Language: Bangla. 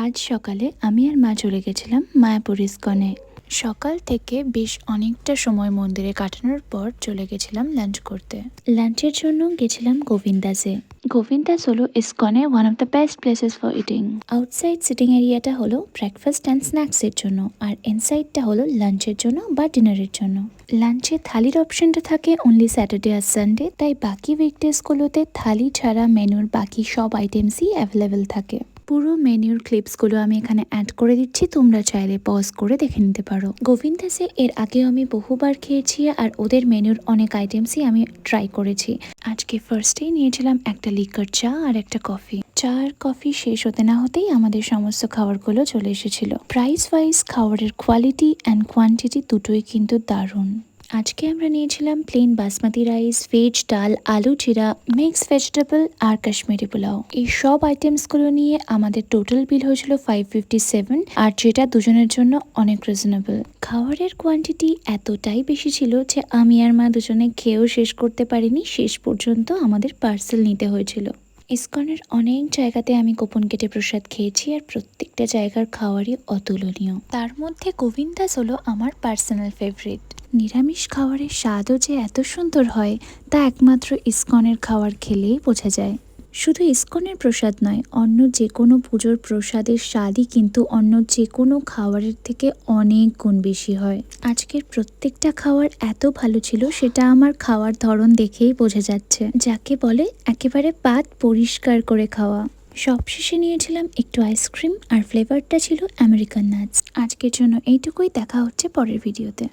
আজ সকালে আমি আর মা চলে গেছিলাম মায়াপুর ইস্কনে। সকাল থেকে বেশ অনেকটা সময় মন্দিরে কাটানোর পর চলে গেছিলাম লাঞ্চ করতে। লাঞ্চের জন্য গেছিলাম গোবিন্দাসে। গোবিন্দাস হলো ইস্কনে one of the best places for eating. Outside sitting এরিয়াটা হলো ব্রেকফাস্ট অ্যান্ড স্ন্যাক্সের জন্য, আর ইনসাইডটা হলো লাঞ্চের জন্য বা ডিনারের জন্য। লাঞ্চে থালির অপশনটা থাকে অনলি স্যাটারডে আর সানডে, তাই বাকি উইকডেজগুলোতে থালি ছাড়া মেনুর বাকি সব আইটেমসই অ্যাভেলেবেল থাকে। পুরো মেনুর ক্লিপসগুলো আমি এখানে অ্যাড করে দিচ্ছি, তোমরা চাইলে পজ করে দেখে নিতে পারো। গোবিন্দাসে এর আগেও আমি বহুবার খেয়েছি আর ওদের মেনুর অনেক আইটেমসই আমি ট্রাই করেছি। আজকে ফার্স্টেই নিয়েছিলাম একটা লিকার চা আর একটা কফি। চা আর কফি শেষ হতে না হতেই আমাদের সমস্ত খাবারগুলো চলে এসেছিল। প্রাইস ওয়াইজ খাবারের কোয়ালিটি অ্যান্ড কোয়ান্টিটি দুটোই কিন্তু দারুণ। আজকে আমরা নিয়েছিলাম প্লেন বাসমতি রাইস, ভেজ ডাল, আলু চিরা, মিক্স ভেজিটেবল আর কাশ্মীরি পোলাও। এই সব আইটেমসগুলো নিয়ে আমাদের টোটাল বিল হয়েছিল 557, আর যেটা দুজনের জন্য অনেক রিজনেবল। খাবারের কোয়ান্টিটি এতটাই বেশি ছিল যে আমি আর মা দুজনে খেয়েও শেষ করতে পারিনি, শেষ পর্যন্ত আমাদের পার্সেল নিতে হয়েছিল। ইস্কনের অনেক জায়গাতে আমি কুপন কেটে প্রসাদ খেয়েছি আর প্রত্যেকটা জায়গার খাওয়ারই অতুলনীয়। তার মধ্যে গোবিন্দাস হলো আমার পার্সোনাল ফেভারিট। নিরামিষ খাবারের স্বাদও যে এত সুন্দর হয় তা একমাত্র ইস্কনের খাবার খেলেই বোঝা যায়। শুধু ইস্কনের প্রসাদ নয়, অন্য যে কোনো পুজোর প্রসাদের স্বাদই কিন্তু অন্য যে কোনো খাবারের থেকে অনেক গুণ বেশি হয়। আজকের প্রত্যেকটা খাবার এত ভালো ছিল, সেটা আমার খাওয়ার ধরন দেখেই বোঝা যাচ্ছে, যাকে বলে একেবারে পাত পরিষ্কার করে খাওয়া। সবশেষে নিয়েছিলাম একটু আইসক্রিম আর ফ্লেভারটা ছিল আমেরিকান নাটস। আজকের জন্য এইটুকুই, দেখা হচ্ছে পরের ভিডিওতে।